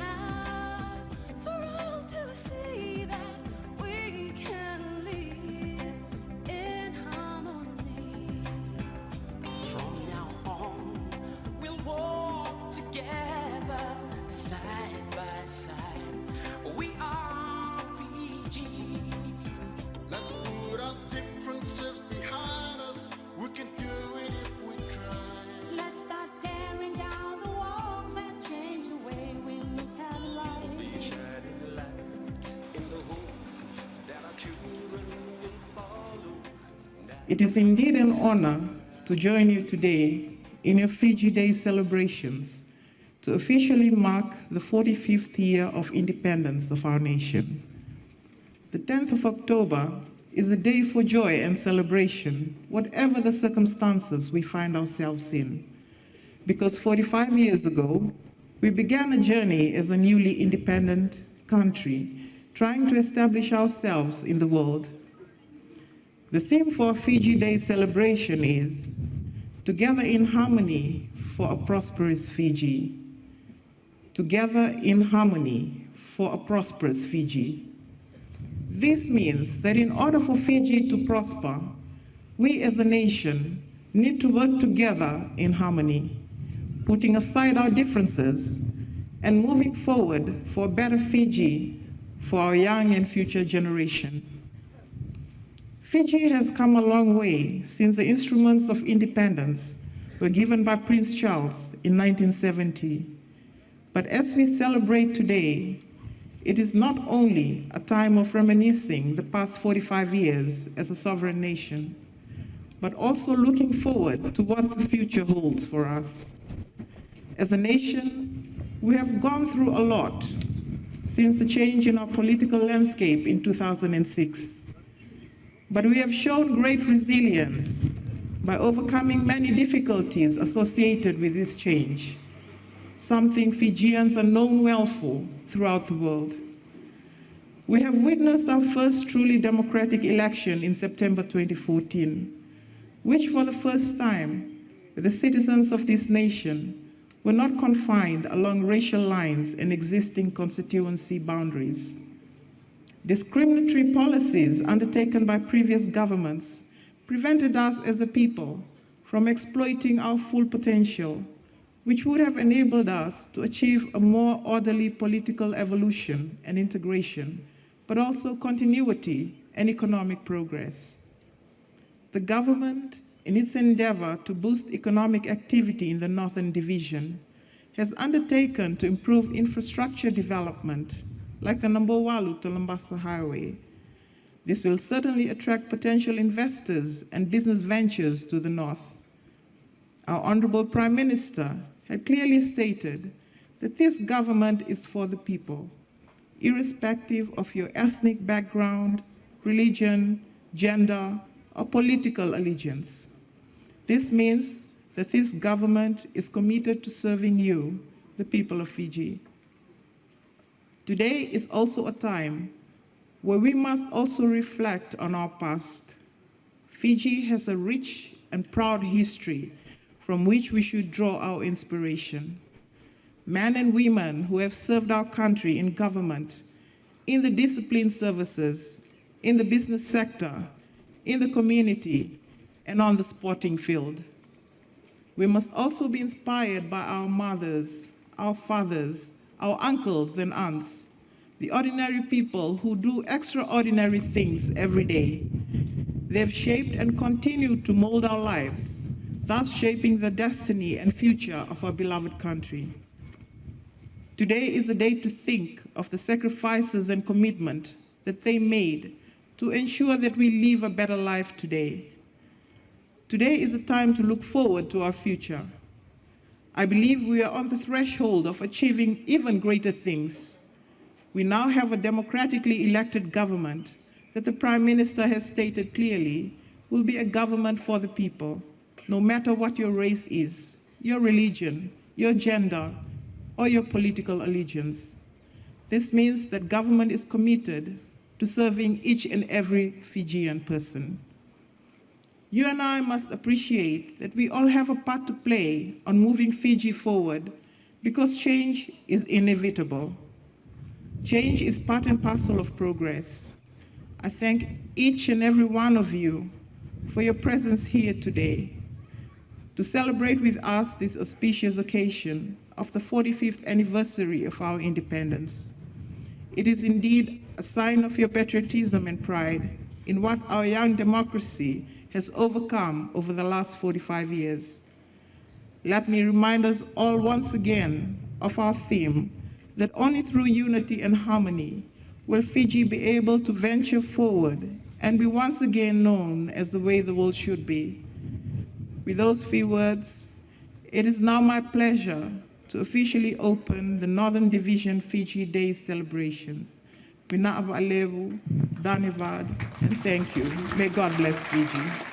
time for all to see that we can live in harmony. From now on, we'll walk together, side by side. We are Fiji. Let's put our differences behind us. We can do it if we try. Let's start tearing down the walls and change the way we look at life. Be shining the light in the hope that our children will follow. It is indeed an honor to join you today in your Fiji Day celebrations to officially mark the 45th year of independence of our nation. The 10th of October is a day for joy and celebration, whatever the circumstances we find ourselves in. Because 45 years ago, we began a journey as a newly independent country, trying to establish ourselves in the world. The theme for our Fiji Day celebration is Together in Harmony for a Prosperous Fiji. Together in Harmony for a Prosperous Fiji. This means that in order for Fiji to prosper, we as a nation need to work together in harmony, putting aside our differences and moving forward for a better Fiji for our young and future generation. Fiji has come a long way since the instruments of independence were given by Prince Charles in 1970. But as we celebrate today, it is not only a time of reminiscing the past 45 years as a sovereign nation, but also looking forward to what the future holds for us. As a nation, we have gone through a lot since the change in our political landscape in 2006. But we have shown great resilience by overcoming many difficulties associated with this change, something Fijians are known well for throughout the world. We have witnessed our first truly democratic election in September 2014, which for the first time, the citizens of this nation were not confined along racial lines and existing constituency boundaries. Discriminatory policies undertaken by previous governments prevented us as a people from exploiting our full potential, which would have enabled us to achieve a more orderly political evolution and integration, but also continuity and economic progress. The government, in its endeavor to boost economic activity in the Northern Division, has undertaken to improve infrastructure development, like the Nambowalu to Labasa highway. This will certainly attract potential investors and business ventures to the north. Our Honorable Prime Minister had clearly stated that this government is for the people, irrespective of your ethnic background, religion, gender, or political allegiance. This means that this government is committed to serving you, the people of Fiji. Today is also a time where we must also reflect on our past. Fiji has a rich and proud history from which we should draw our inspiration. Men and women who have served our country in government, in the disciplined services, in the business sector, in the community, and on the sporting field. We must also be inspired by our mothers, our fathers, our uncles and aunts, the ordinary people who do extraordinary things every day. They have shaped and continue to mold our lives, thus shaping the destiny and future of our beloved country. Today is a day to think of the sacrifices and commitment that they made to ensure that we live a better life today. Today is a time to look forward to our future. I believe we are on the threshold of achieving even greater things. We now have a democratically elected government that the Prime Minister has stated clearly will be a government for the people, no matter what your race is, your religion, your gender, or your political allegiance. This means that government is committed to serving each and every Fijian person. You and I must appreciate that we all have a part to play on moving Fiji forward because change is inevitable. Change is part and parcel of progress. I thank each and every one of you for your presence here today to celebrate with us this auspicious occasion of the 45th anniversary of our independence. It is indeed a sign of your patriotism and pride in what our young democracy has overcome over the last 45 years. Let me remind us all once again of our theme, that only through unity and harmony will Fiji be able to venture forward and be once again known as the way the world should be. With those few words, it is now my pleasure to officially open the Northern Division Fiji Day celebrations. Mina'ava Alevu, Danivad, and thank you. May God bless Fiji.